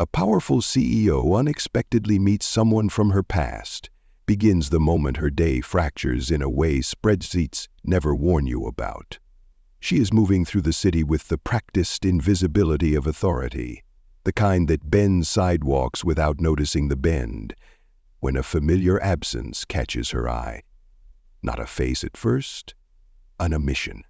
A powerful CEO unexpectedly meets someone from her past, begins the moment her day fractures in a way spreadsheets never warn you about. She is moving through the city with the practiced invisibility of authority, the kind that bends sidewalks without noticing the bend, when a familiar absence catches her eye. Not a face at first, an omission.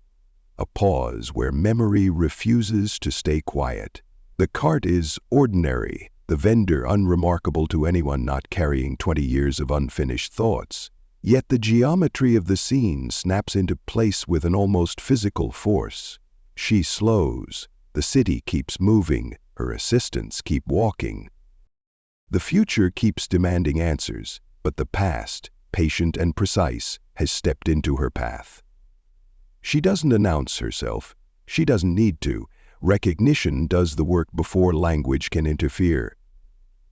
A pause where memory refuses to stay quiet. The cart is ordinary, the vendor unremarkable to anyone not carrying 20 years of unfinished thoughts. Yet the geometry of the scene snaps into place with an almost physical force. She slows, the city keeps moving, her assistants keep walking. The future keeps demanding answers, but the past, patient and precise, has stepped into her path. She doesn't announce herself. She doesn't need to. Recognition does the work before language can interfere.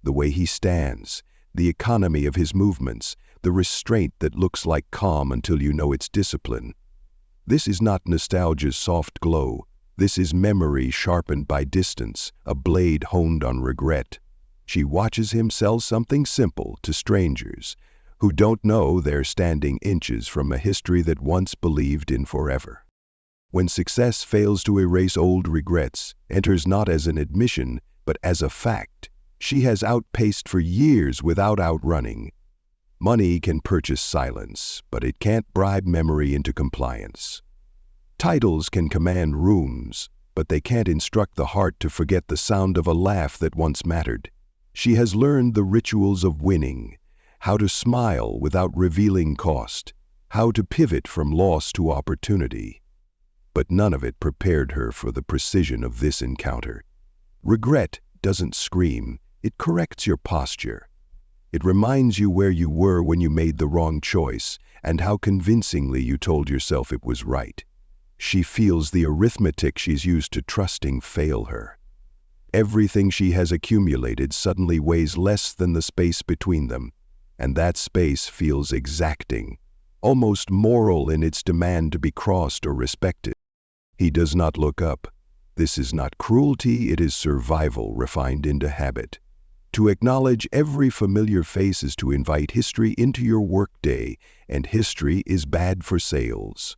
The way he stands, the economy of his movements, the restraint that looks like calm until you know it's discipline. This is not nostalgia's soft glow. This is memory sharpened by distance, a blade honed on regret. She watches him sell something simple to strangers who don't know they're standing inches from a history that once believed in forever. When success fails to erase old regrets, enters not as an admission, but as a fact, she has outpaced for years without outrunning. Money can purchase silence, but it can't bribe memory into compliance. Titles can command rooms, but they can't instruct the heart to forget the sound of a laugh that once mattered. She has learned the rituals of winning, how to smile without revealing cost, how to pivot from loss to opportunity. But none of it prepared her for the precision of this encounter. Regret doesn't scream, it corrects your posture. It reminds you where you were when you made the wrong choice and how convincingly you told yourself it was right. She feels the arithmetic she's used to trusting fail her. Everything she has accumulated suddenly weighs less than the space between them, and that space feels exacting, almost moral in its demand to be crossed or respected. He does not look up. This is not cruelty, it is survival refined into habit. To acknowledge every familiar face is to invite history into your workday, and history is bad for sales.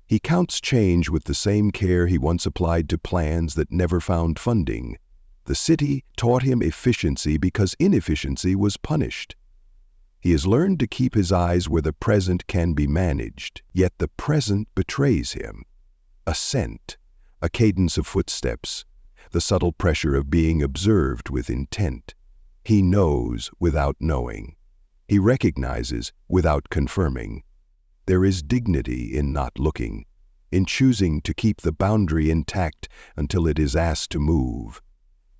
He counts change with the same care he once applied to plans that never found funding. The city taught him efficiency because inefficiency was punished. He has learned to keep his eyes where the present can be managed, yet the present betrays him. A scent, a cadence of footsteps, the subtle pressure of being observed with intent. He knows without knowing. He recognizes without confirming. There is dignity in not looking, in choosing to keep the boundary intact until it is asked to move.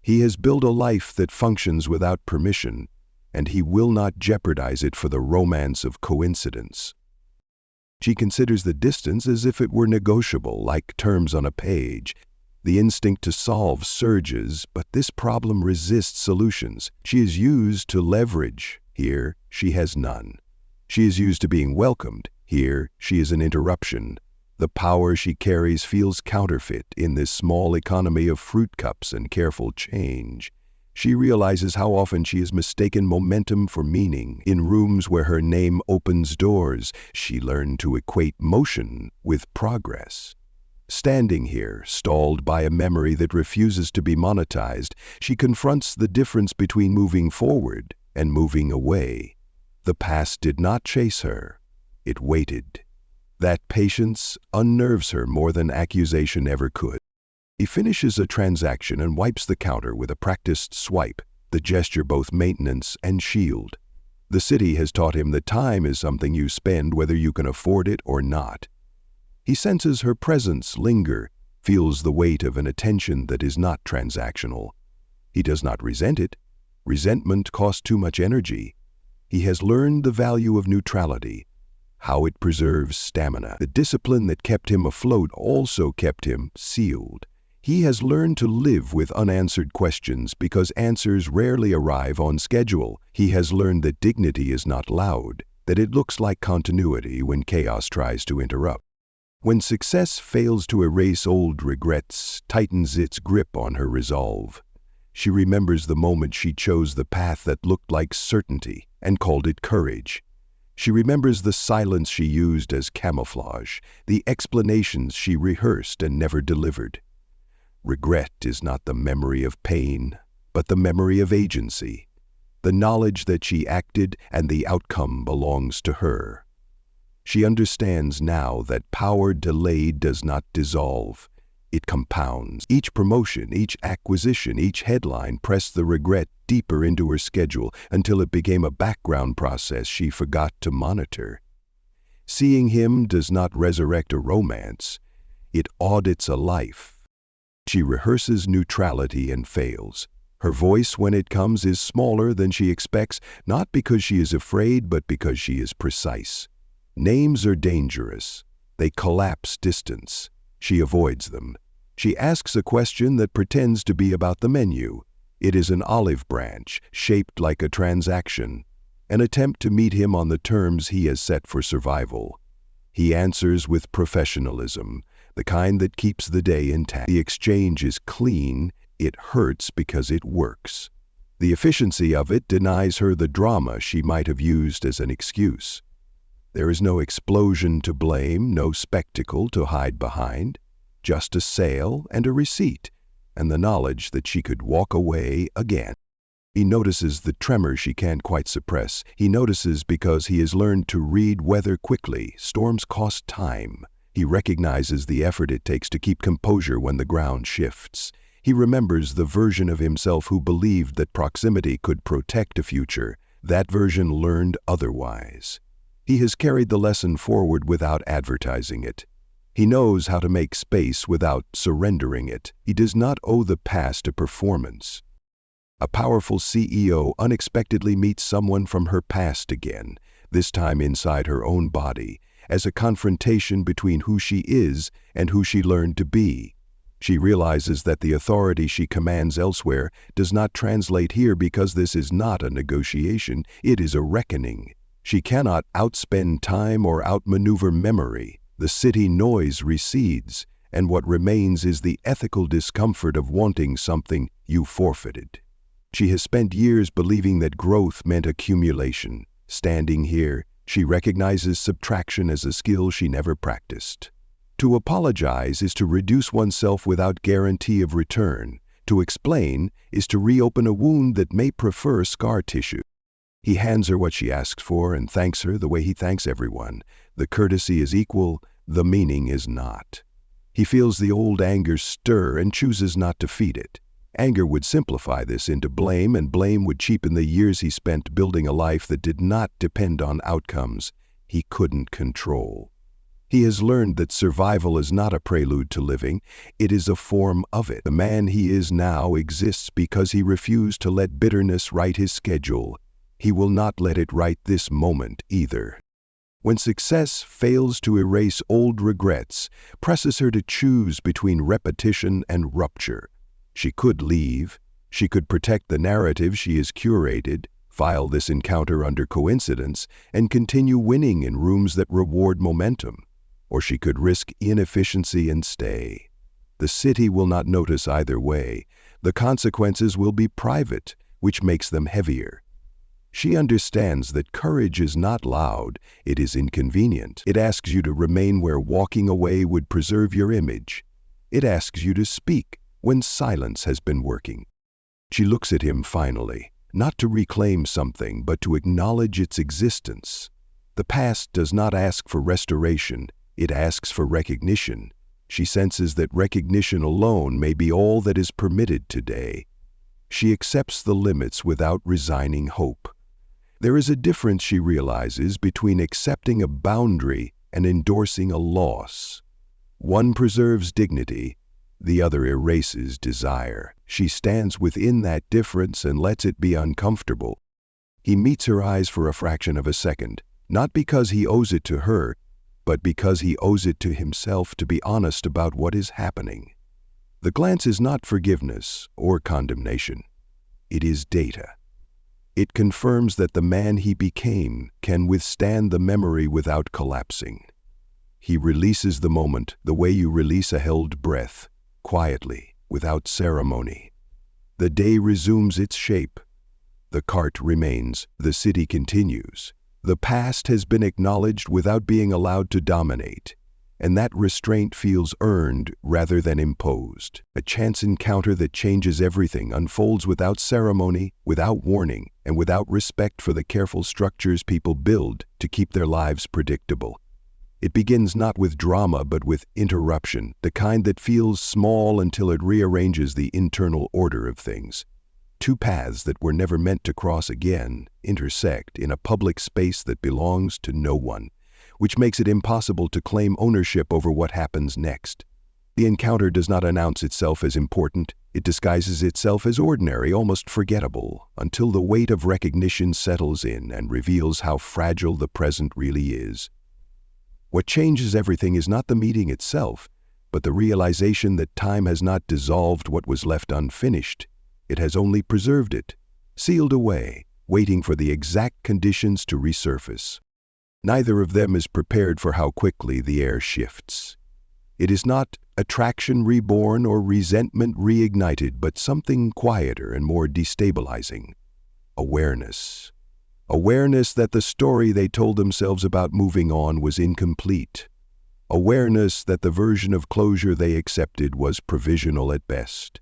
He has built a life that functions without permission, and he will not jeopardize it for the romance of coincidence. She considers the distance as if it were negotiable, like terms on a page. The instinct to solve surges, but this problem resists solutions. She is used to leverage. Here, she has none. She is used to being welcomed. Here, she is an interruption. The power she carries feels counterfeit in this small economy of fruit cups and careful change. She realizes how often she has mistaken momentum for meaning. In rooms where her name opens doors, she learned to equate motion with progress. Standing here, stalled by a memory that refuses to be monetized, she confronts the difference between moving forward and moving away. The past did not chase her. It waited. That patience unnerves her more than accusation ever could. He finishes a transaction and wipes the counter with a practiced swipe, the gesture both maintenance and shield. The city has taught him that time is something you spend whether you can afford it or not. He senses her presence linger, feels the weight of an attention that is not transactional. He does not resent it. Resentment costs too much energy. He has learned the value of neutrality, how it preserves stamina. The discipline that kept him afloat also kept him sealed. He has learned to live with unanswered questions because answers rarely arrive on schedule. He has learned that dignity is not loud, that it looks like continuity when chaos tries to interrupt. When success fails to erase old regrets, tightens its grip on her resolve. She remembers the moment she chose the path that looked like certainty and called it courage. She remembers the silence she used as camouflage, the explanations she rehearsed and never delivered. Regret is not the memory of pain, but the memory of agency, the knowledge that she acted and the outcome belongs to her. She understands now that power delayed does not dissolve. It compounds. Each promotion, each acquisition, each headline pressed the regret deeper into her schedule until it became a background process she forgot to monitor. Seeing him does not resurrect a romance. It audits a life. She rehearses neutrality and fails. Her voice, when it comes, is smaller than she expects, not because she is afraid, but because she is precise. Names are dangerous. They collapse distance. She avoids them. She asks a question that pretends to be about the menu. It is an olive branch, shaped like a transaction, an attempt to meet him on the terms he has set for survival. He answers with professionalism, the kind that keeps the day intact. The exchange is clean. It hurts because it works. The efficiency of it denies her the drama she might have used as an excuse. There is no explosion to blame, no spectacle to hide behind, just a sale and a receipt, and the knowledge that she could walk away again. He notices the tremor she can't quite suppress. He notices because he has learned to read weather quickly. Storms cost time. He recognizes the effort it takes to keep composure when the ground shifts. He remembers the version of himself who believed that proximity could protect a future. That version learned otherwise. He has carried the lesson forward without advertising it. He knows how to make space without surrendering it. He does not owe the past a performance. A powerful CEO unexpectedly meets someone from her past again, this time inside her own body, as a confrontation between who she is and who she learned to be. She realizes that the authority she commands elsewhere does not translate here because this is not a negotiation, it is a reckoning. She cannot outspend time or outmaneuver memory. The city noise recedes, and what remains is the ethical discomfort of wanting something you forfeited. She has spent years believing that growth meant accumulation. Standing here, she recognizes subtraction as a skill she never practiced. To apologize is to reduce oneself without guarantee of return. To explain is to reopen a wound that may prefer scar tissue. He hands her what she asks for and thanks her the way he thanks everyone. The courtesy is equal, the meaning is not. He feels the old anger stir and chooses not to feed it. Anger would simplify this into blame, and blame would cheapen the years he spent building a life that did not depend on outcomes he couldn't control. He has learned that survival is not a prelude to living, it is a form of it. The man he is now exists because he refused to let bitterness write his schedule. He will not let it write this moment either. When success fails to erase old regrets, presses her to choose between repetition and rupture. She could leave. She could protect the narrative she has curated, file this encounter under coincidence, and continue winning in rooms that reward momentum. Or she could risk inefficiency and stay. The city will not notice either way. The consequences will be private, which makes them heavier. She understands that courage is not loud, it is inconvenient. It asks you to remain where walking away would preserve your image. It asks you to speak when silence has been working. She looks at him finally, not to reclaim something, but to acknowledge its existence. The past does not ask for restoration, it asks for recognition. She senses that recognition alone may be all that is permitted today. She accepts the limits without resigning hope. There is a difference, she realizes, between accepting a boundary and endorsing a loss. One preserves dignity, the other erases desire. She stands within that difference and lets it be uncomfortable. He meets her eyes for a fraction of a second, not because he owes it to her, but because he owes it to himself to be honest about what is happening. The glance is not forgiveness or condemnation. It is data. It confirms that the man he became can withstand the memory without collapsing. He releases the moment the way you release a held breath, quietly, without ceremony. The day resumes its shape. The cart remains, the city continues. The past has been acknowledged without being allowed to dominate, and that restraint feels earned rather than imposed. A chance encounter that changes everything unfolds without ceremony, without warning, and without respect for the careful structures people build to keep their lives predictable. It begins not with drama but with interruption, the kind that feels small until it rearranges the internal order of things. Two paths that were never meant to cross again intersect in a public space that belongs to no one, which makes it impossible to claim ownership over what happens next. The encounter does not announce itself as important. It disguises itself as ordinary, almost forgettable, until the weight of recognition settles in and reveals how fragile the present really is. What changes everything is not the meeting itself, but the realization that time has not dissolved what was left unfinished. It has only preserved it, sealed away, waiting for the exact conditions to resurface. Neither of them is prepared for how quickly the air shifts. It is not attraction reborn or resentment reignited, but something quieter and more destabilizing. Awareness. Awareness that the story they told themselves about moving on was incomplete. Awareness that the version of closure they accepted was provisional at best.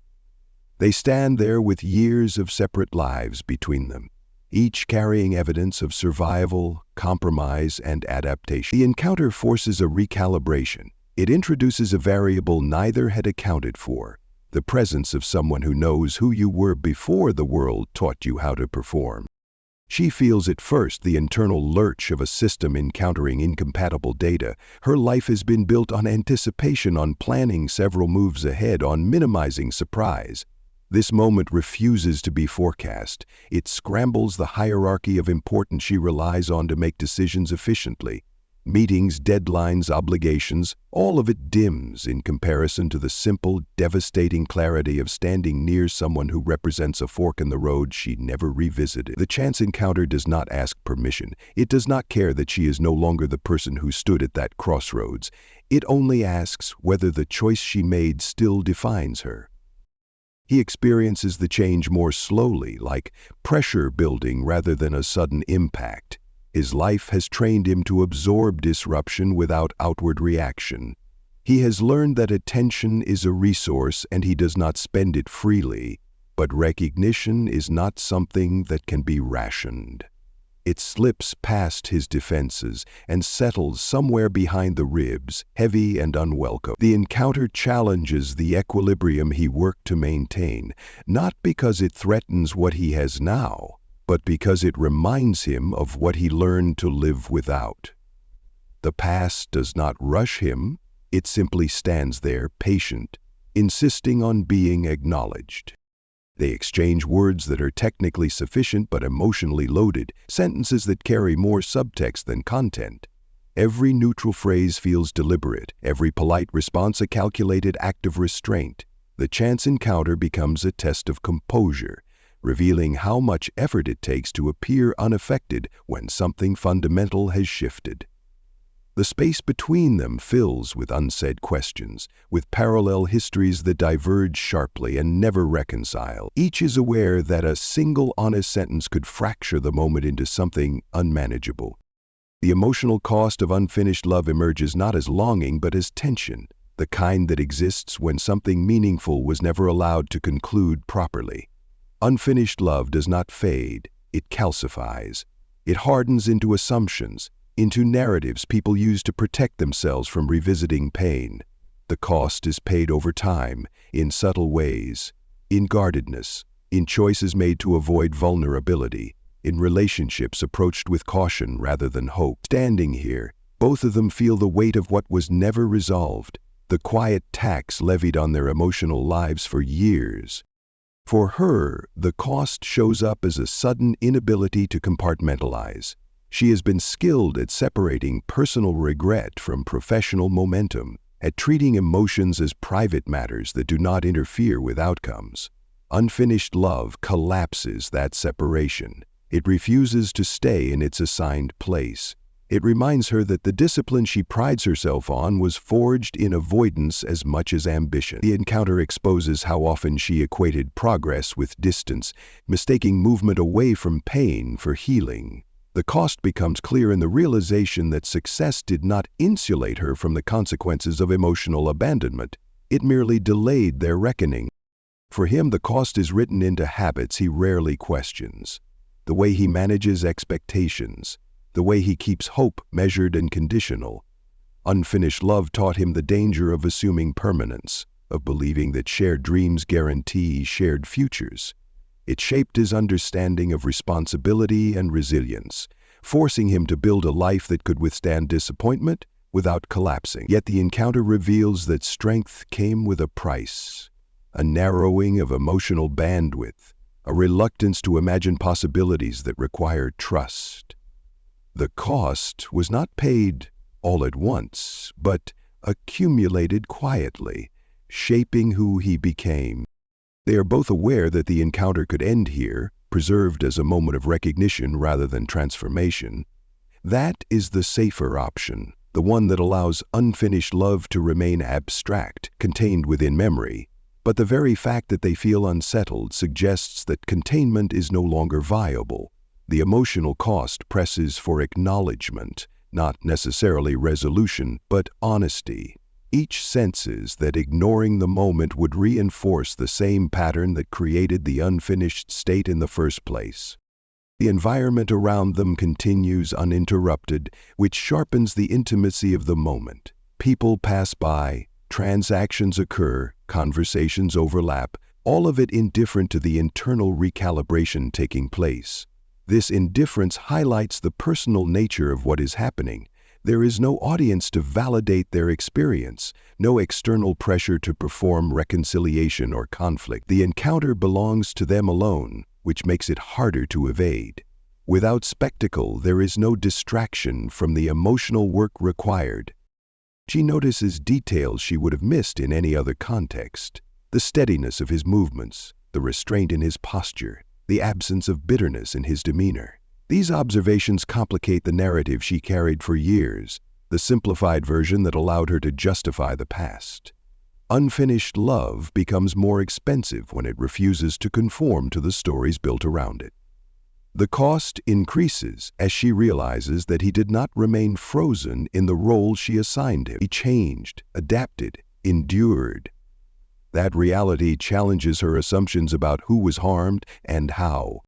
They stand there with years of separate lives between them, each carrying evidence of survival, compromise, and adaptation. The encounter forces a recalibration. It introduces a variable neither had accounted for, the presence of someone who knows who you were before the world taught you how to perform. She feels at first the internal lurch of a system encountering incompatible data. Her life has been built on anticipation, on planning several moves ahead, on minimizing surprise. This moment refuses to be forecast. It scrambles the hierarchy of importance she relies on to make decisions efficiently. Meetings, deadlines, obligations, all of it dims in comparison to the simple, devastating clarity of standing near someone who represents a fork in the road she never revisited. The chance encounter does not ask permission. It does not care that she is no longer the person who stood at that crossroads. It only asks whether the choice she made still defines her. He experiences the change more slowly, like pressure building rather than a sudden impact. His life has trained him to absorb disruption without outward reaction. He has learned that attention is a resource and he does not spend it freely, but recognition is not something that can be rationed. It slips past his defenses and settles somewhere behind the ribs, heavy and unwelcome. The encounter challenges the equilibrium he worked to maintain, not because it threatens what he has now, but because it reminds him of what he learned to live without. The past does not rush him, it simply stands there patient, insisting on being acknowledged. They exchange words that are technically sufficient but emotionally loaded, sentences that carry more subtext than content. Every neutral phrase feels deliberate, every polite response a calculated act of restraint. The chance encounter becomes a test of composure, revealing how much effort it takes to appear unaffected when something fundamental has shifted. The space between them fills with unsaid questions, with parallel histories that diverge sharply and never reconcile. Each is aware that a single honest sentence could fracture the moment into something unmanageable. The emotional cost of unfinished love emerges not as longing but as tension, the kind that exists when something meaningful was never allowed to conclude properly. Unfinished love does not fade, it calcifies. It hardens into assumptions, into narratives people use to protect themselves from revisiting pain. The cost is paid over time, in subtle ways, in guardedness, in choices made to avoid vulnerability, in relationships approached with caution rather than hope. Standing here, both of them feel the weight of what was never resolved, the quiet tax levied on their emotional lives for years. For her, the cost shows up as a sudden inability to compartmentalize. She has been skilled at separating personal regret from professional momentum, at treating emotions as private matters that do not interfere with outcomes. Unfinished love collapses that separation. It refuses to stay in its assigned place. It reminds her that the discipline she prides herself on was forged in avoidance as much as ambition. The encounter exposes how often she equated progress with distance, mistaking movement away from pain for healing. The cost becomes clear in the realization that success did not insulate her from the consequences of emotional abandonment. It merely delayed their reckoning. For him, the cost is written into habits he rarely questions. The way he manages expectations, the way he keeps hope measured and conditional. Unfinished love taught him the danger of assuming permanence, of believing that shared dreams guarantee shared futures. It shaped his understanding of responsibility and resilience, forcing him to build a life that could withstand disappointment without collapsing. Yet the encounter reveals that strength came with a price, a narrowing of emotional bandwidth, a reluctance to imagine possibilities that required trust. The cost was not paid all at once, but accumulated quietly, shaping who he became. They are both aware that the encounter could end here, preserved as a moment of recognition rather than transformation. That is the safer option, the one that allows unfinished love to remain abstract, contained within memory. But the very fact that they feel unsettled suggests that containment is no longer viable. The emotional cost presses for acknowledgement, not necessarily resolution, but honesty. Each senses that ignoring the moment would reinforce the same pattern that created the unfinished state in the first place. The environment around them continues uninterrupted, which sharpens the intimacy of the moment. People pass by, transactions occur, conversations overlap, all of it indifferent to the internal recalibration taking place. This indifference highlights the personal nature of what is happening. There is no audience to validate their experience, no external pressure to perform reconciliation or conflict. The encounter belongs to them alone, which makes it harder to evade. Without spectacle, there is no distraction from the emotional work required. She notices details she would have missed in any other context. The steadiness of his movements, the restraint in his posture, the absence of bitterness in his demeanor. These observations complicate the narrative she carried for years, the simplified version that allowed her to justify the past. Unfinished love becomes more expensive when it refuses to conform to the stories built around it. The cost increases as she realizes that he did not remain frozen in the role she assigned him. He changed, adapted, endured. That reality challenges her assumptions about who was harmed and how.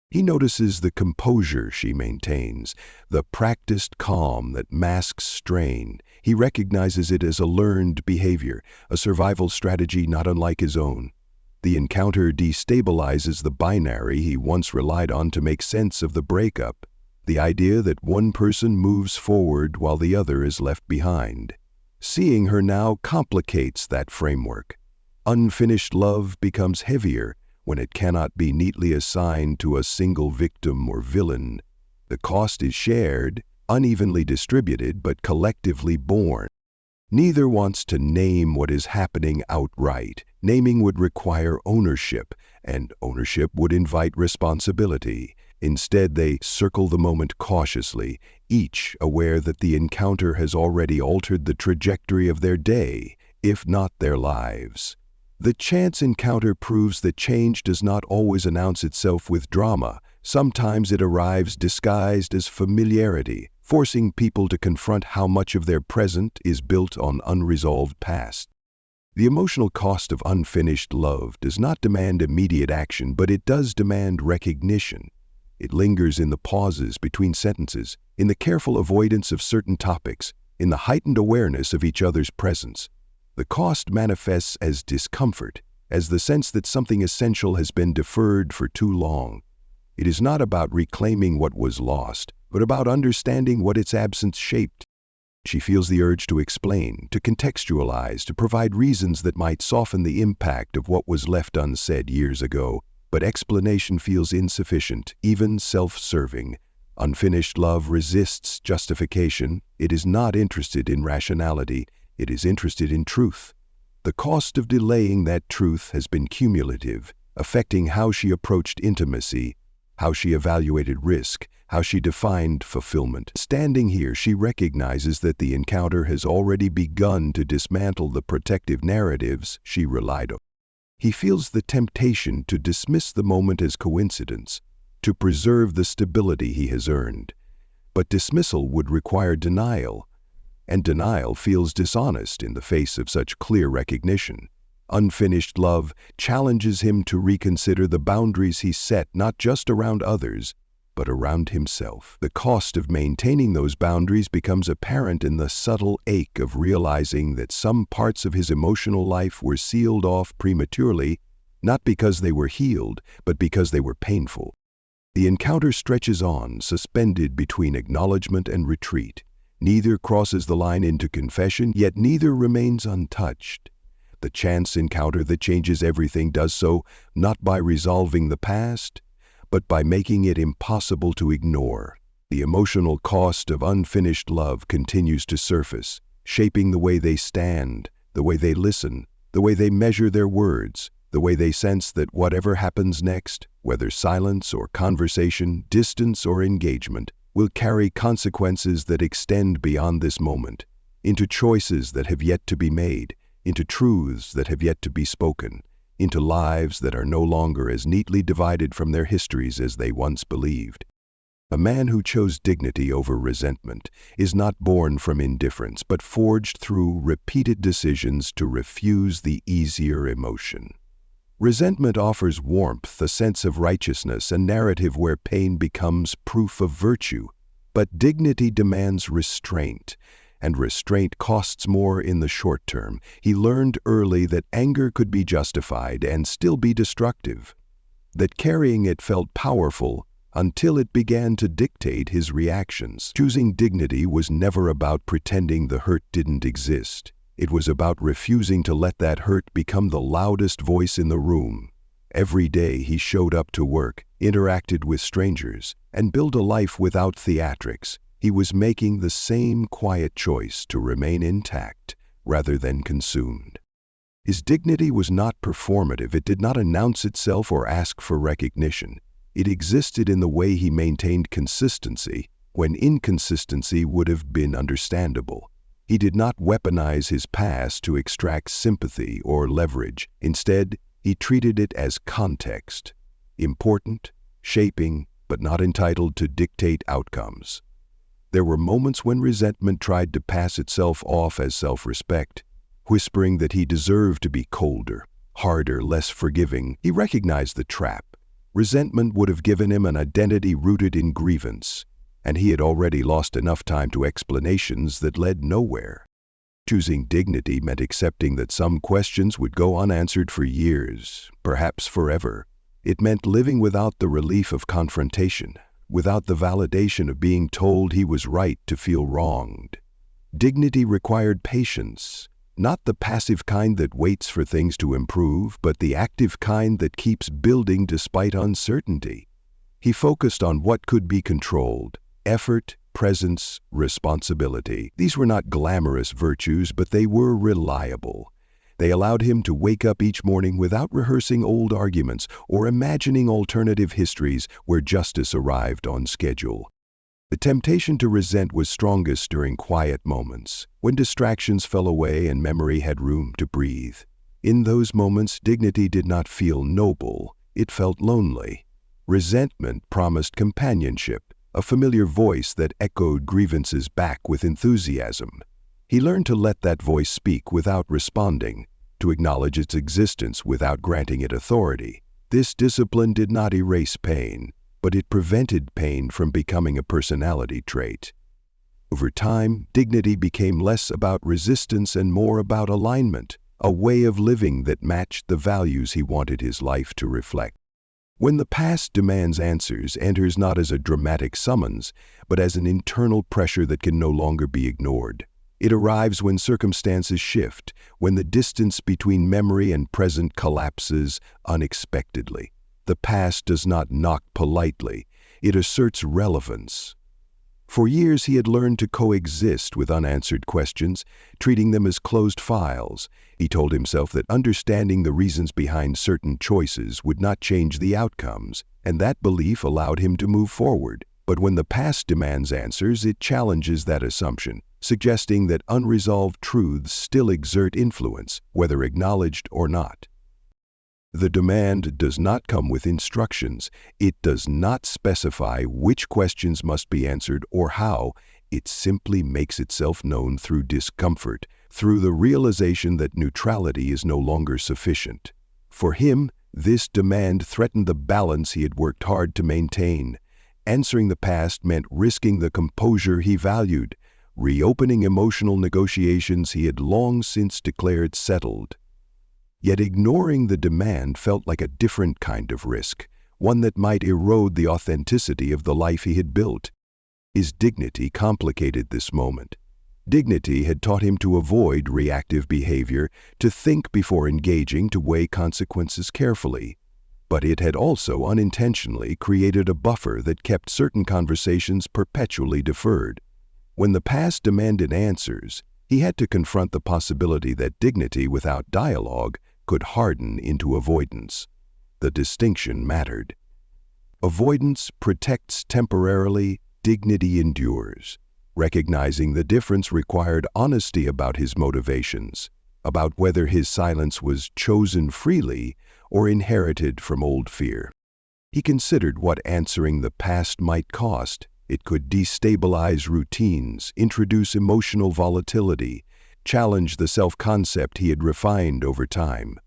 He notices the composure she maintains, the practiced calm that masks strain. He recognizes it as a learned behavior, a survival strategy not unlike his own. The encounter destabilizes the binary he once relied on to make sense of the breakup, the idea that one person moves forward while the other is left behind. Seeing her now complicates that framework. Unfinished love becomes heavier when it cannot be neatly assigned to a single victim or villain. The cost is shared, unevenly distributed, but collectively borne. Neither wants to name what is happening outright. Naming would require ownership, and ownership would invite responsibility. Instead, they circle the moment cautiously, each aware that the encounter has already altered the trajectory of their day, if not their lives. The chance encounter proves that change does not always announce itself with drama. Sometimes it arrives disguised as familiarity, forcing people to confront how much of their present is built on unresolved past. The emotional cost of unfinished love does not demand immediate action, but it does demand recognition. It lingers in the pauses between sentences, in the careful avoidance of certain topics, in the heightened awareness of each other's presence. The cost manifests as discomfort, as the sense that something essential has been deferred for too long. It is not about reclaiming what was lost, but about understanding what its absence shaped. She feels the urge to explain, to contextualize, to provide reasons that might soften the impact of what was left unsaid years ago, but explanation feels insufficient, even self-serving. Unfinished love resists justification. It is not interested in rationality. It is interested in truth. The cost of delaying that truth has been cumulative, affecting how she approached intimacy, how she evaluated risk, how she defined fulfillment. Standing here, she recognizes that the encounter has already begun to dismantle the protective narratives she relied on. He feels the temptation to dismiss the moment as coincidence, to preserve the stability he has earned. But dismissal would require denial, and denial feels dishonest in the face of such clear recognition. Unfinished love challenges him to reconsider the boundaries he set not just around others, but around himself. The cost of maintaining those boundaries becomes apparent in the subtle ache of realizing that some parts of his emotional life were sealed off prematurely, not because they were healed, but because they were painful. The encounter stretches on, suspended between acknowledgement and retreat. Neither crosses the line into confession, yet neither remains untouched. The chance encounter that changes everything does so not by resolving the past, but by making it impossible to ignore. The emotional cost of unfinished love continues to surface, shaping the way they stand, the way they listen, the way they measure their words, the way they sense that whatever happens next, whether silence or conversation, distance or engagement, will carry consequences that extend beyond this moment, into choices that have yet to be made, into truths that have yet to be spoken, into lives that are no longer as neatly divided from their histories as they once believed. A man who chose dignity over resentment is not born from indifference, but forged through repeated decisions to refuse the easier emotion. Resentment offers warmth, a sense of righteousness, a narrative where pain becomes proof of virtue. But dignity demands restraint, and restraint costs more in the short term. He learned early that anger could be justified and still be destructive, that carrying it felt powerful until it began to dictate his reactions. Choosing dignity was never about pretending the hurt didn't exist. It was about refusing to let that hurt become the loudest voice in the room. Every day he showed up to work, interacted with strangers, and built a life without theatrics. He was making the same quiet choice to remain intact rather than consumed. His dignity was not performative. It did not announce itself or ask for recognition. It existed in the way he maintained consistency when inconsistency would have been understandable. He did not weaponize his past to extract sympathy or leverage. Instead, he treated it as context, important, shaping, but not entitled to dictate outcomes. There were moments when resentment tried to pass itself off as self-respect, whispering that he deserved to be colder, harder, less forgiving. He recognized the trap. Resentment would have given him an identity rooted in grievance, and he had already lost enough time to explanations that led nowhere. Choosing dignity meant accepting that some questions would go unanswered for years, perhaps forever. It meant living without the relief of confrontation, without the validation of being told he was right to feel wronged. Dignity required patience, not the passive kind that waits for things to improve, but the active kind that keeps building despite uncertainty. He focused on what could be controlled: effort, presence, responsibility. These were not glamorous virtues, but they were reliable. They allowed him to wake up each morning without rehearsing old arguments or imagining alternative histories where justice arrived on schedule. The temptation to resent was strongest during quiet moments, when distractions fell away and memory had room to breathe. In those moments, dignity did not feel noble, it felt lonely. Resentment promised companionship, a familiar voice that echoed grievances back with enthusiasm. He learned to let that voice speak without responding, to acknowledge its existence without granting it authority. This discipline did not erase pain, but it prevented pain from becoming a personality trait. Over time, dignity became less about resistance and more about alignment, a way of living that matched the values he wanted his life to reflect. When the past demands answers, enters not as a dramatic summons, but as an internal pressure that can no longer be ignored. It arrives when circumstances shift, when the distance between memory and present collapses unexpectedly. The past does not knock politely, it asserts relevance. For years he had learned to coexist with unanswered questions, treating them as closed files. He told himself that understanding the reasons behind certain choices would not change the outcomes, and that belief allowed him to move forward. But when the past demands answers, it challenges that assumption, suggesting that unresolved truths still exert influence, whether acknowledged or not. The demand does not come with instructions. It does not specify which questions must be answered or how. It simply makes itself known through discomfort, through the realization that neutrality is no longer sufficient. For him, this demand threatened the balance he had worked hard to maintain. Answering the past meant risking the composure he valued, reopening emotional negotiations he had long since declared settled. Yet ignoring the demand felt like a different kind of risk, one that might erode the authenticity of the life he had built. His dignity complicated this moment. Dignity had taught him to avoid reactive behavior, to think before engaging, to weigh consequences carefully. But it had also unintentionally created a buffer that kept certain conversations perpetually deferred. When the past demanded answers, he had to confront the possibility that dignity without dialogue could harden into avoidance. The distinction mattered. Avoidance protects temporarily, dignity endures. Recognizing the difference required honesty about his motivations, about whether his silence was chosen freely or inherited from old fear. He considered what answering the past might cost. It could destabilize routines, introduce emotional volatility, challenge the self-concept he had refined over time.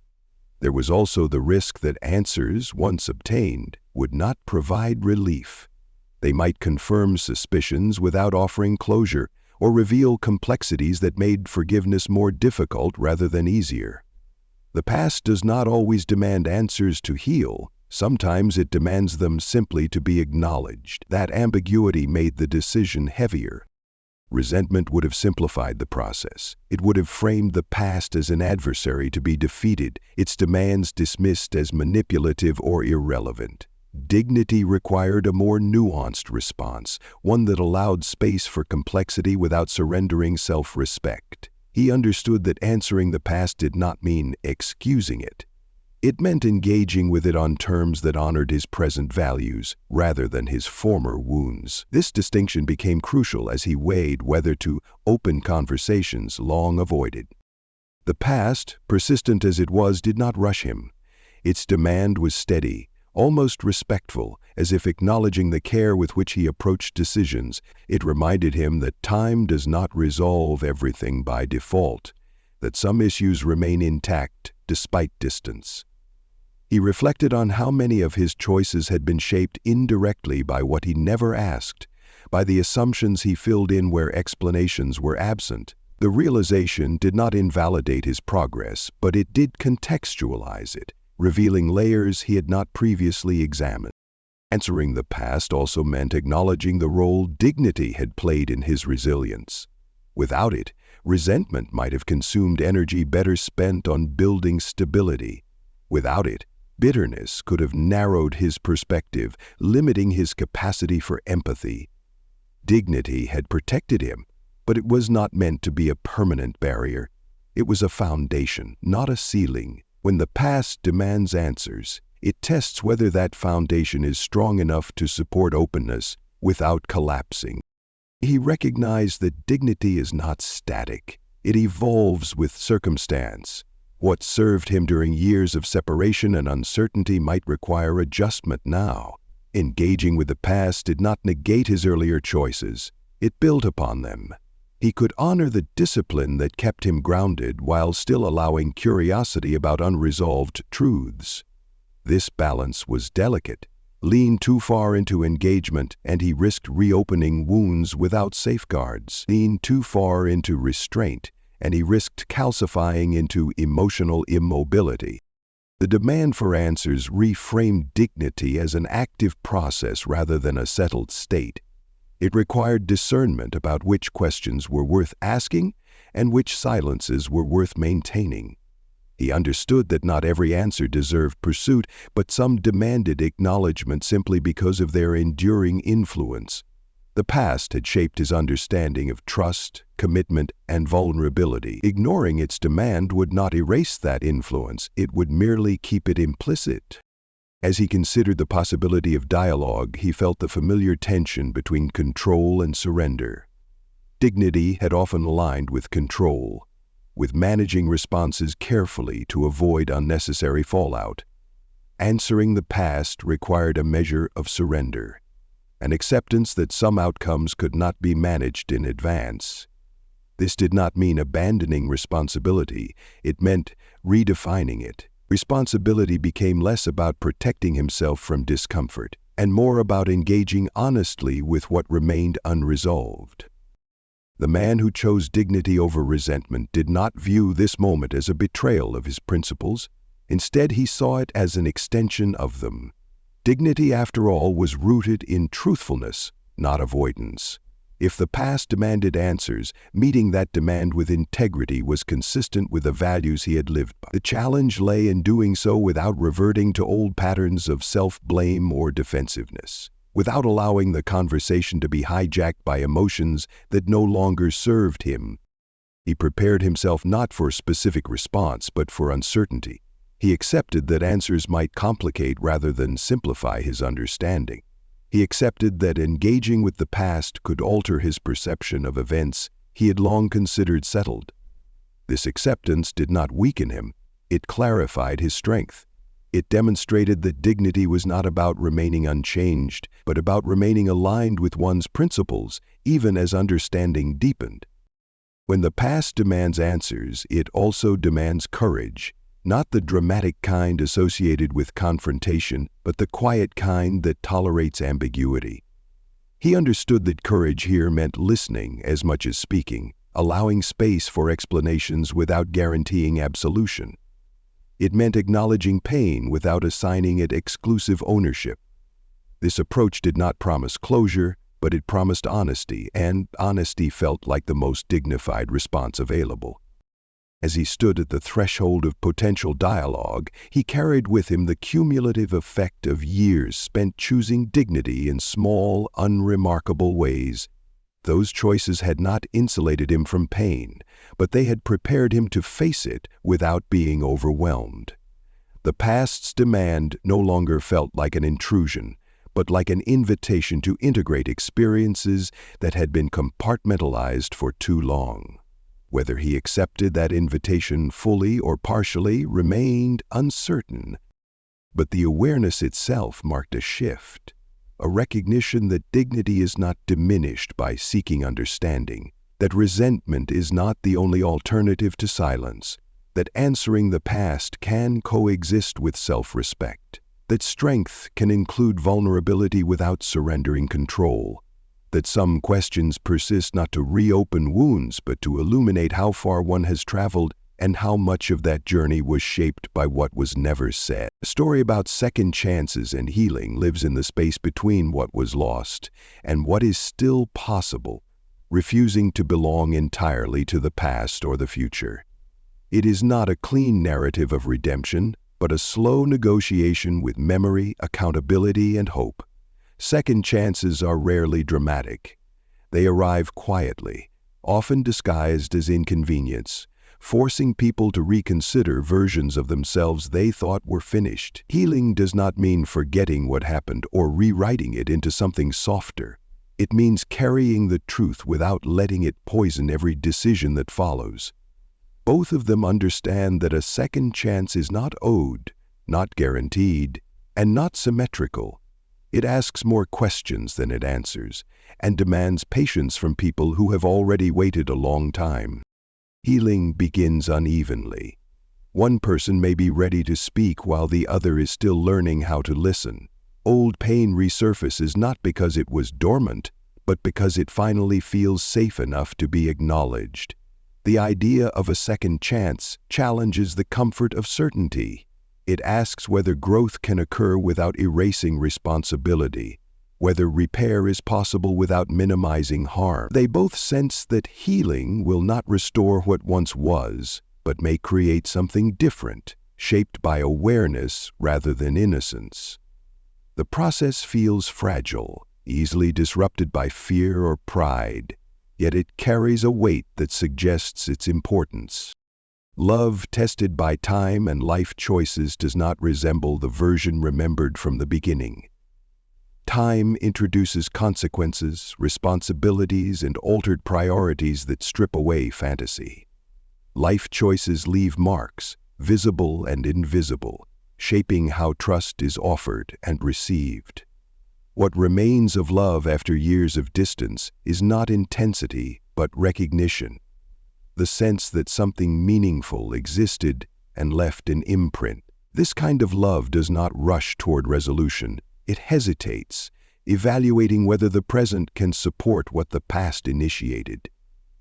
There was also the risk that answers, once obtained, would not provide relief. They might confirm suspicions without offering closure, or reveal complexities that made forgiveness more difficult rather than easier. The past does not always demand answers to heal. Sometimes it demands them simply to be acknowledged. That ambiguity made the decision heavier. Resentment would have simplified the process. It would have framed the past as an adversary to be defeated, its demands dismissed as manipulative or irrelevant. Dignity required a more nuanced response, one that allowed space for complexity without surrendering self-respect. He understood that answering the past did not mean excusing it. It meant engaging with it on terms that honored his present values rather than his former wounds. This distinction became crucial as he weighed whether to open conversations long avoided. The past, persistent as it was, did not rush him. Its demand was steady, almost respectful, as if acknowledging the care with which he approached decisions. It reminded him that time does not resolve everything by default, that some issues remain intact despite distance. He reflected on how many of his choices had been shaped indirectly by what he never asked, by the assumptions he filled in where explanations were absent. The realization did not invalidate his progress, but it did contextualize it, revealing layers he had not previously examined. Answering the past also meant acknowledging the role dignity had played in his resilience. Without it, resentment might have consumed energy better spent on building stability. Without it, bitterness could have narrowed his perspective, limiting his capacity for empathy. Dignity had protected him, but it was not meant to be a permanent barrier. It was a foundation, not a ceiling. When the past demands answers, it tests whether that foundation is strong enough to support openness without collapsing. He recognized that dignity is not static. It evolves with circumstance. What served him during years of separation and uncertainty might require adjustment now. Engaging with the past did not negate his earlier choices. It built upon them. He could honor the discipline that kept him grounded while still allowing curiosity about unresolved truths. This balance was delicate. Lean too far into engagement, and he risked reopening wounds without safeguards. Lean too far into restraint, and he risked calcifying into emotional immobility. The demand for answers reframed dignity as an active process rather than a settled state. It required discernment about which questions were worth asking and which silences were worth maintaining. He understood that not every answer deserved pursuit, but some demanded acknowledgement simply because of their enduring influence. The past had shaped his understanding of trust, commitment, and vulnerability. Ignoring its demand would not erase that influence, it would merely keep it implicit. As he considered the possibility of dialogue, he felt the familiar tension between control and surrender. Dignity had often aligned with control, with managing responses carefully to avoid unnecessary fallout. Answering the past required a measure of surrender, an acceptance that some outcomes could not be managed in advance. This did not mean abandoning responsibility, it meant redefining it. Responsibility became less about protecting himself from discomfort and more about engaging honestly with what remained unresolved. The man who chose dignity over resentment did not view this moment as a betrayal of his principles. Instead, he saw it as an extension of them. Dignity, after all, was rooted in truthfulness, not avoidance. If the past demanded answers, meeting that demand with integrity was consistent with the values he had lived by. The challenge lay in doing so without reverting to old patterns of self-blame or defensiveness, without allowing the conversation to be hijacked by emotions that no longer served him. He prepared himself not for a specific response, but for uncertainty. He accepted that answers might complicate rather than simplify his understanding. He accepted that engaging with the past could alter his perception of events he had long considered settled. This acceptance did not weaken him, it clarified his strength. It demonstrated that dignity was not about remaining unchanged, but about remaining aligned with one's principles, even as understanding deepened. When the past demands answers, it also demands courage. Not the dramatic kind associated with confrontation, but the quiet kind that tolerates ambiguity. He understood that courage here meant listening as much as speaking, allowing space for explanations without guaranteeing absolution. It meant acknowledging pain without assigning it exclusive ownership. This approach did not promise closure, but it promised honesty, and honesty felt like the most dignified response available. As he stood at the threshold of potential dialogue, he carried with him the cumulative effect of years spent choosing dignity in small, unremarkable ways. Those choices had not insulated him from pain, but they had prepared him to face it without being overwhelmed. The past's demand no longer felt like an intrusion, but like an invitation to integrate experiences that had been compartmentalized for too long. Whether he accepted that invitation fully or partially remained uncertain, but the awareness itself marked a shift, a recognition that dignity is not diminished by seeking understanding, that resentment is not the only alternative to silence, that answering the past can coexist with self-respect, that strength can include vulnerability without surrendering control, that some questions persist not to reopen wounds but to illuminate how far one has traveled and how much of that journey was shaped by what was never said. A story about second chances and healing lives in the space between what was lost and what is still possible, refusing to belong entirely to the past or the future. It is not a clean narrative of redemption, but a slow negotiation with memory, accountability, and hope. Second chances are rarely dramatic. They arrive quietly, often disguised as inconvenience, forcing people to reconsider versions of themselves they thought were finished. Healing does not mean forgetting what happened or rewriting it into something softer. It means carrying the truth without letting it poison every decision that follows. Both of them understand that a second chance is not owed, not guaranteed, and not symmetrical. It asks more questions than it answers, and demands patience from people who have already waited a long time. Healing begins unevenly. One person may be ready to speak while the other is still learning how to listen. Old pain resurfaces not because it was dormant, but because it finally feels safe enough to be acknowledged. The idea of a second chance challenges the comfort of certainty. It asks whether growth can occur without erasing responsibility, whether repair is possible without minimizing harm. They both sense that healing will not restore what once was, but may create something different, shaped by awareness rather than innocence. The process feels fragile, easily disrupted by fear or pride, yet it carries a weight that suggests its importance. Love tested by time and life choices does not resemble the version remembered from the beginning. Time introduces consequences, responsibilities, and altered priorities that strip away fantasy. Life choices leave marks, visible and invisible, shaping how trust is offered and received. What remains of love after years of distance is not intensity, but recognition. The sense that something meaningful existed and left an imprint. This kind of love does not rush toward resolution. It hesitates, evaluating whether the present can support what the past initiated.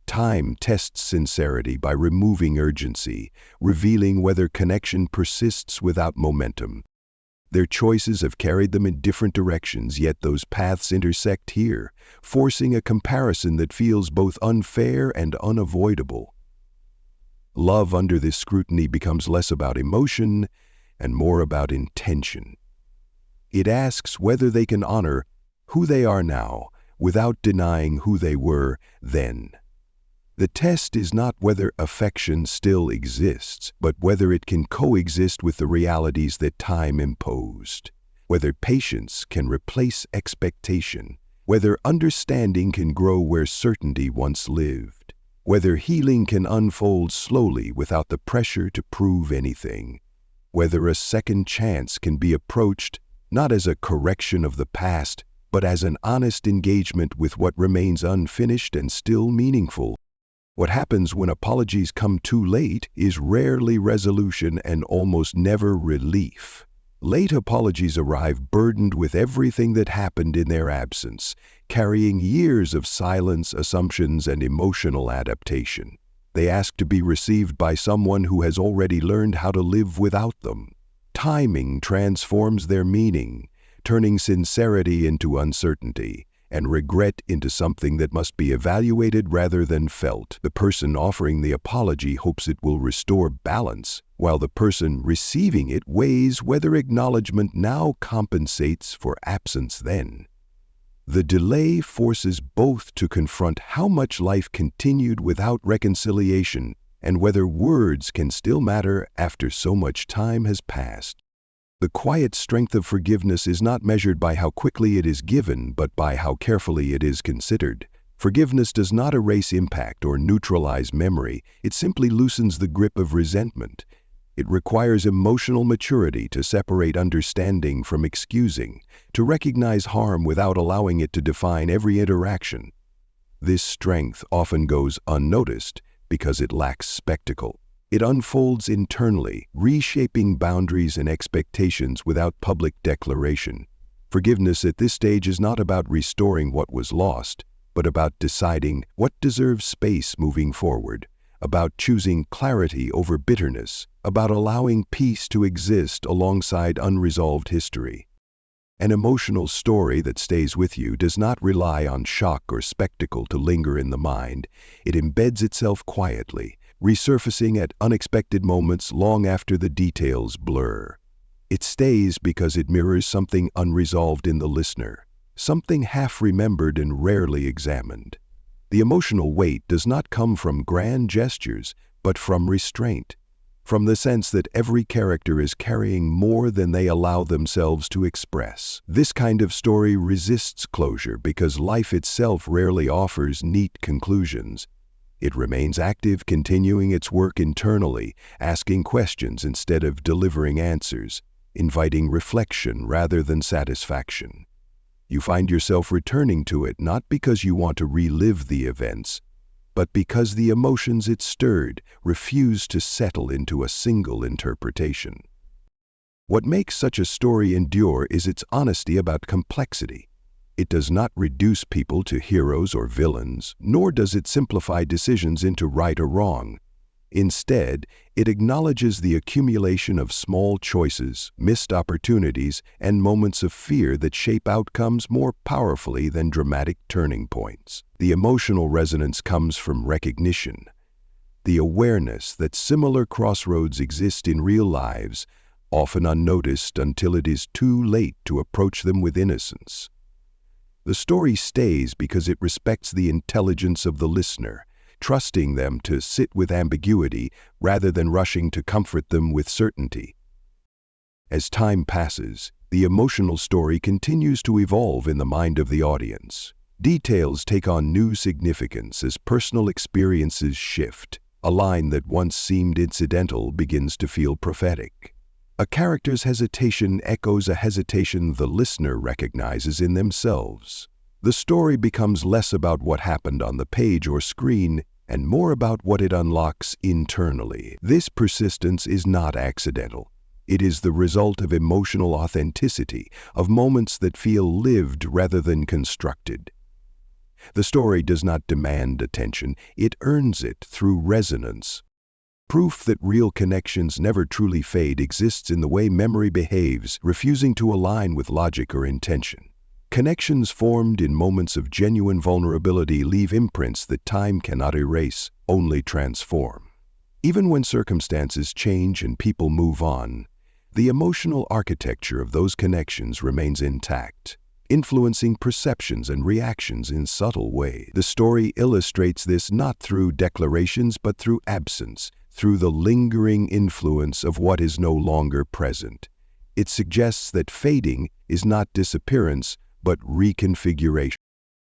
Time tests sincerity by removing urgency, revealing whether connection persists without momentum. Their choices have carried them in different directions, yet those paths intersect here, forcing a comparison that feels both unfair and unavoidable. Love under this scrutiny becomes less about emotion and more about intention. It asks whether they can honor who they are now without denying who they were then. The test is not whether affection still exists, but whether it can coexist with the realities that time imposed, whether patience can replace expectation, whether understanding can grow where certainty once lived, whether healing can unfold slowly without the pressure to prove anything, whether a second chance can be approached not as a correction of the past, but as an honest engagement with what remains unfinished and still meaningful. What happens when apologies come too late is rarely resolution and almost never relief. Late apologies arrive burdened with everything that happened in their absence, carrying years of silence, assumptions, and emotional adaptation. They ask to be received by someone who has already learned how to live without them. Timing transforms their meaning, turning sincerity into uncertainty, and regret into something that must be evaluated rather than felt. The person offering the apology hopes it will restore balance, while the person receiving it weighs whether acknowledgement now compensates for absence then. The delay forces both to confront how much life continued without reconciliation and whether words can still matter after so much time has passed. The quiet strength of forgiveness is not measured by how quickly it is given, but by how carefully it is considered. Forgiveness does not erase impact or neutralize memory. It simply loosens the grip of resentment. It requires emotional maturity to separate understanding from excusing, to recognize harm without allowing it to define every interaction. This strength often goes unnoticed because it lacks spectacle. It unfolds internally, reshaping boundaries and expectations without public declaration. Forgiveness at this stage is not about restoring what was lost, but about deciding what deserves space moving forward, about choosing clarity over bitterness, about allowing peace to exist alongside unresolved history. An emotional story that stays with you does not rely on shock or spectacle to linger in the mind. It embeds itself quietly, resurfacing at unexpected moments long after the details blur. It stays because it mirrors something unresolved in the listener, something half-remembered and rarely examined. The emotional weight does not come from grand gestures, but from restraint, from the sense that every character is carrying more than they allow themselves to express. This kind of story resists closure because life itself rarely offers neat conclusions. It remains active, continuing its work internally, asking questions instead of delivering answers, inviting reflection rather than satisfaction. You find yourself returning to it not because you want to relive the events, but because the emotions it stirred refuse to settle into a single interpretation. What makes such a story endure is its honesty about complexity. It does not reduce people to heroes or villains, nor does it simplify decisions into right or wrong. Instead, it acknowledges the accumulation of small choices, missed opportunities, and moments of fear that shape outcomes more powerfully than dramatic turning points. The emotional resonance comes from recognition, the awareness that similar crossroads exist in real lives, often unnoticed until it is too late to approach them with innocence. The story stays because it respects the intelligence of the listener, trusting them to sit with ambiguity rather than rushing to comfort them with certainty. As time passes, the emotional story continues to evolve in the mind of the audience. Details take on new significance as personal experiences shift. A line that once seemed incidental begins to feel prophetic. A character's hesitation echoes a hesitation the listener recognizes in themselves. The story becomes less about what happened on the page or screen and more about what it unlocks internally. This persistence is not accidental. It is the result of emotional authenticity, of moments that feel lived rather than constructed. The story does not demand attention, it earns it through resonance. Proof that real connections never truly fade exists in the way memory behaves, refusing to align with logic or intention. Connections formed in moments of genuine vulnerability leave imprints that time cannot erase, only transform. Even when circumstances change and people move on, the emotional architecture of those connections remains intact, influencing perceptions and reactions in subtle ways. The story illustrates this not through declarations but through absence, through the lingering influence of what is no longer present. It suggests that fading is not disappearance, but reconfiguration.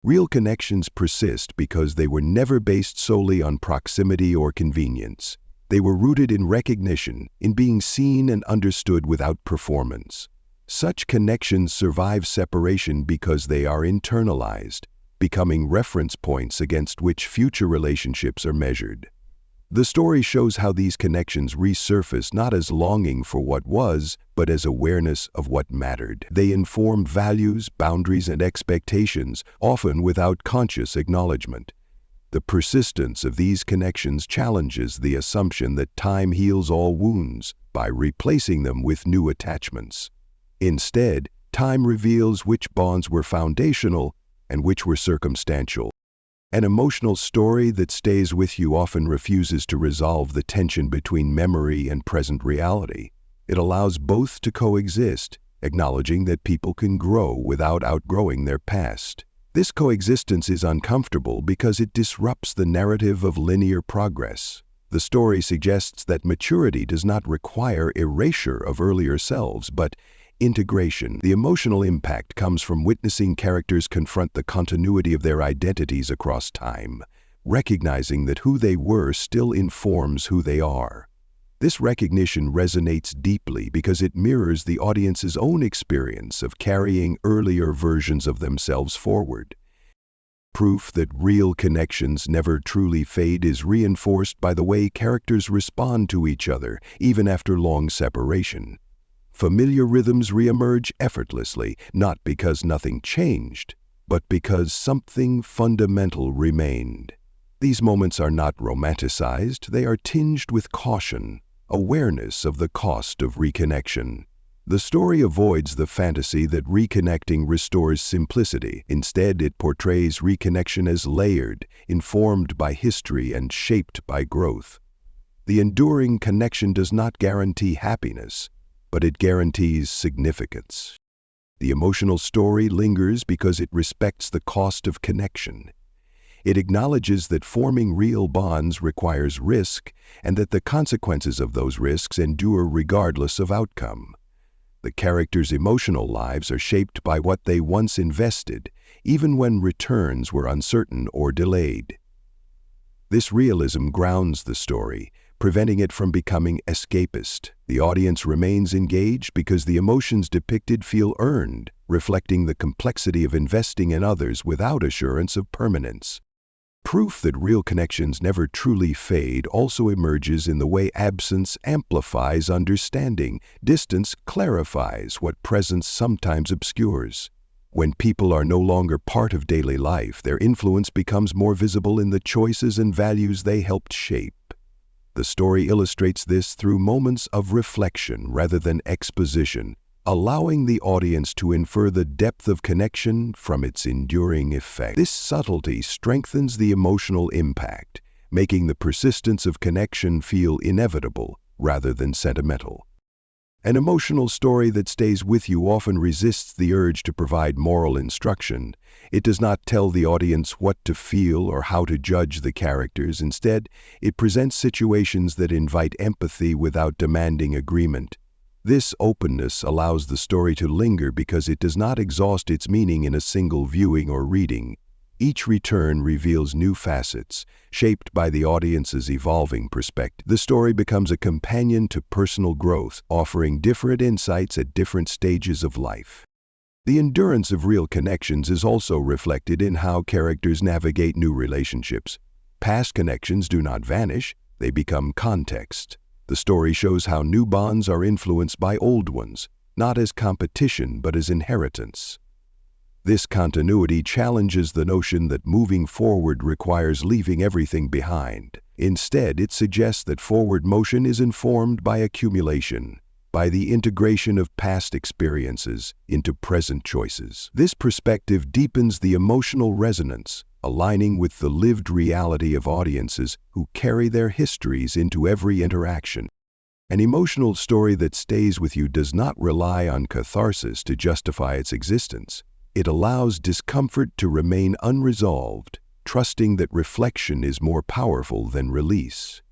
Real connections persist because they were never based solely on proximity or convenience. They were rooted in recognition, in being seen and understood without performance. Such connections survive separation because they are internalized, becoming reference points against which future relationships are measured. The story shows how these connections resurface not as longing for what was, but as awareness of what mattered. They inform values, boundaries, and expectations, often without conscious acknowledgement. The persistence of these connections challenges the assumption that time heals all wounds by replacing them with new attachments. Instead, time reveals which bonds were foundational and which were circumstantial. An emotional story that stays with you often refuses to resolve the tension between memory and present reality. It allows both to coexist, acknowledging that people can grow without outgrowing their past. This coexistence is uncomfortable because it disrupts the narrative of linear progress. The story suggests that maturity does not require erasure of earlier selves, but integration. The emotional impact comes from witnessing characters confront the continuity of their identities across time, recognizing that who they were still informs who they are. This recognition resonates deeply because it mirrors the audience's own experience of carrying earlier versions of themselves forward. Proof that real connections never truly fade is reinforced by the way characters respond to each other, even after long separation. Familiar rhythms reemerge effortlessly, not because nothing changed, but because something fundamental remained. These moments are not romanticized, they are tinged with caution, awareness of the cost of reconnection. The story avoids the fantasy that reconnecting restores simplicity. Instead, it portrays reconnection as layered, informed by history and shaped by growth. The enduring connection does not guarantee happiness, but it guarantees significance. The emotional story lingers because it respects the cost of connection. It acknowledges that forming real bonds requires risk and that the consequences of those risks endure regardless of outcome. The characters' emotional lives are shaped by what they once invested, even when returns were uncertain or delayed. This realism grounds the story, preventing it from becoming escapist. The audience remains engaged because the emotions depicted feel earned, reflecting the complexity of investing in others without assurance of permanence. Proof that real connections never truly fade also emerges in the way absence amplifies understanding, distance clarifies what presence sometimes obscures. When people are no longer part of daily life, their influence becomes more visible in the choices and values they helped shape. The story illustrates this through moments of reflection rather than exposition, allowing the audience to infer the depth of connection from its enduring effect. This subtlety strengthens the emotional impact, making the persistence of connection feel inevitable rather than sentimental. An emotional story that stays with you often resists the urge to provide moral instruction. It does not tell the audience what to feel or how to judge the characters. Instead, it presents situations that invite empathy without demanding agreement. This openness allows the story to linger because it does not exhaust its meaning in a single viewing or reading. Each return reveals new facets, shaped by the audience's evolving perspective. The story becomes a companion to personal growth, offering different insights at different stages of life. The endurance of real connections is also reflected in how characters navigate new relationships. Past connections do not vanish, they become context. The story shows how new bonds are influenced by old ones, not as competition but as inheritance. This continuity challenges the notion that moving forward requires leaving everything behind. Instead, it suggests that forward motion is informed by accumulation, by the integration of past experiences into present choices. This perspective deepens the emotional resonance, aligning with the lived reality of audiences who carry their histories into every interaction. An emotional story that stays with you does not rely on catharsis to justify its existence. It allows discomfort to remain unresolved, trusting that reflection is more powerful than release.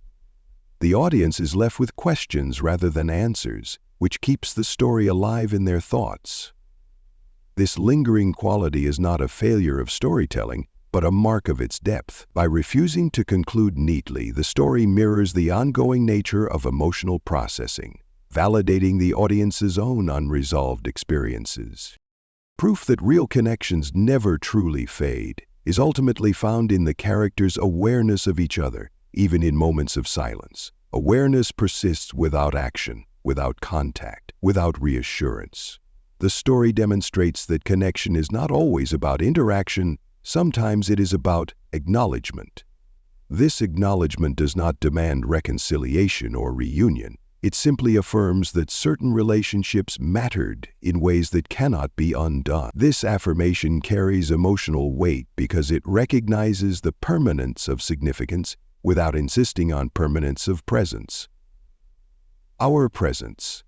The audience is left with questions rather than answers, which keeps the story alive in their thoughts. This lingering quality is not a failure of storytelling, but a mark of its depth. By refusing to conclude neatly, the story mirrors the ongoing nature of emotional processing, validating the audience's own unresolved experiences. Proof that real connections never truly fade is ultimately found in the characters' awareness of each other, even in moments of silence. Awareness persists without action, without contact, without reassurance. The story demonstrates that connection is not always about interaction, sometimes it is about acknowledgement. This acknowledgement does not demand reconciliation or reunion. It simply affirms that certain relationships mattered in ways that cannot be undone. This affirmation carries emotional weight because it recognizes the permanence of significance without insisting on permanence of presence. Our presence.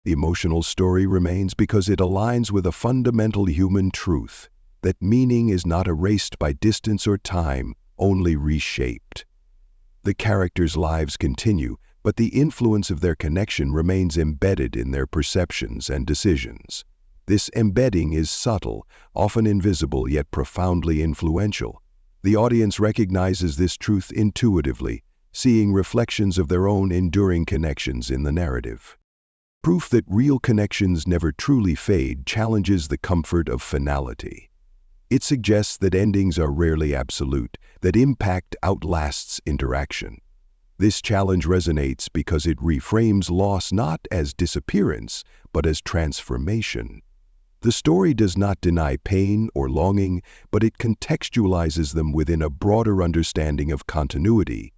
The emotional story remains because it aligns with a fundamental human truth, that meaning is not erased by distance or time, only reshaped. The characters' lives continue, but the influence of their connection remains embedded in their perceptions and decisions. This embedding is subtle, often invisible yet profoundly influential. The audience recognizes this truth intuitively, seeing reflections of their own enduring connections in the narrative. Proof that real connections never truly fade challenges the comfort of finality. It suggests that endings are rarely absolute, that impact outlasts interaction. This challenge resonates because it reframes loss not as disappearance, but as transformation. The story does not deny pain or longing, but it contextualizes them within a broader understanding of continuity.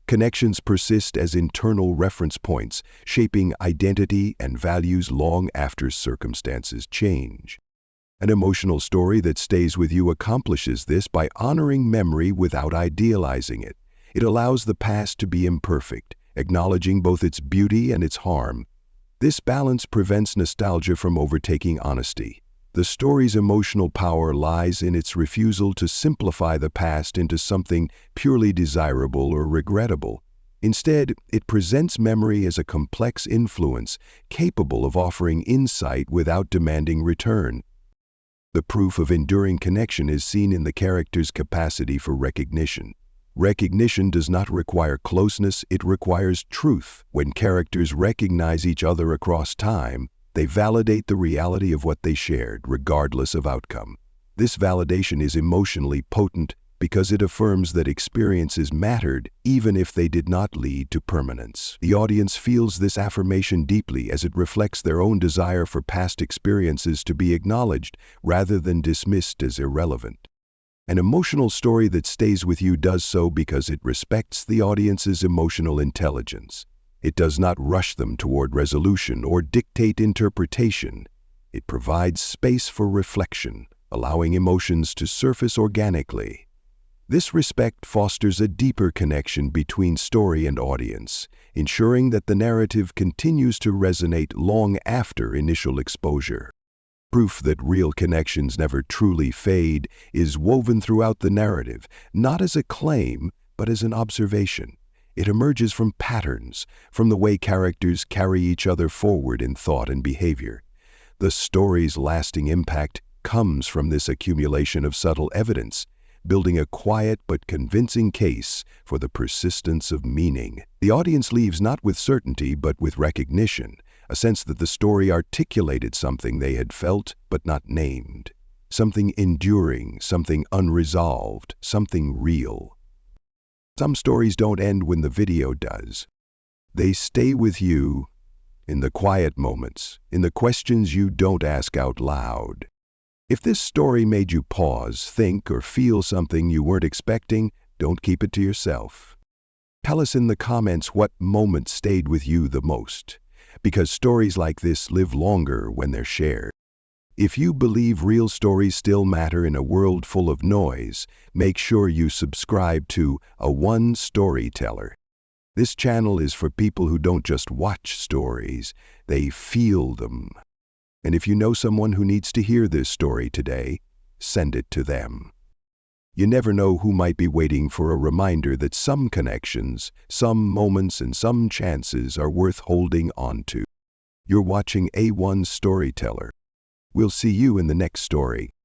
Connections persist as internal reference points, shaping identity and values long after circumstances change. An emotional story that stays with you accomplishes this by honoring memory without idealizing it. It allows the past to be imperfect, acknowledging both its beauty and its harm. This balance prevents nostalgia from overtaking honesty. The story's emotional power lies in its refusal to simplify the past into something purely desirable or regrettable. Instead, it presents memory as a complex influence, capable of offering insight without demanding return. The proof of enduring connection is seen in the character's capacity for recognition. Recognition does not require closeness, it requires truth. When characters recognize each other across time, they validate the reality of what they shared, regardless of outcome. This validation is emotionally potent because it affirms that experiences mattered even if they did not lead to permanence. The audience feels this affirmation deeply as it reflects their own desire for past experiences to be acknowledged rather than dismissed as irrelevant. An emotional story that stays with you does so because it respects the audience's emotional intelligence. It does not rush them toward resolution or dictate interpretation. It provides space for reflection, allowing emotions to surface organically. This respect fosters a deeper connection between story and audience, ensuring that the narrative continues to resonate long after initial exposure. Proof that real connections never truly fade is woven throughout the narrative, not as a claim, but as an observation. It emerges from patterns, from the way characters carry each other forward in thought and behavior. The story's lasting impact comes from this accumulation of subtle evidence, building a quiet but convincing case for the persistence of meaning. The audience leaves not with certainty but with recognition, a sense that the story articulated something they had felt but not named, something enduring, something unresolved, something real. Some stories don't end when the video does. They stay with you in the quiet moments, in the questions you don't ask out loud. If this story made you pause, think, or feel something you weren't expecting, don't keep it to yourself. Tell us in the comments what moment stayed with you the most, because stories like this live longer when they're shared. If you believe real stories still matter in a world full of noise, make sure you subscribe to A1 Storyteller. This channel is for people who don't just watch stories, they feel them. And if you know someone who needs to hear this story today, send it to them. You never know who might be waiting for a reminder that some connections, some moments, and some chances are worth holding on to. You're watching A1 Storyteller. We'll see you in the next story.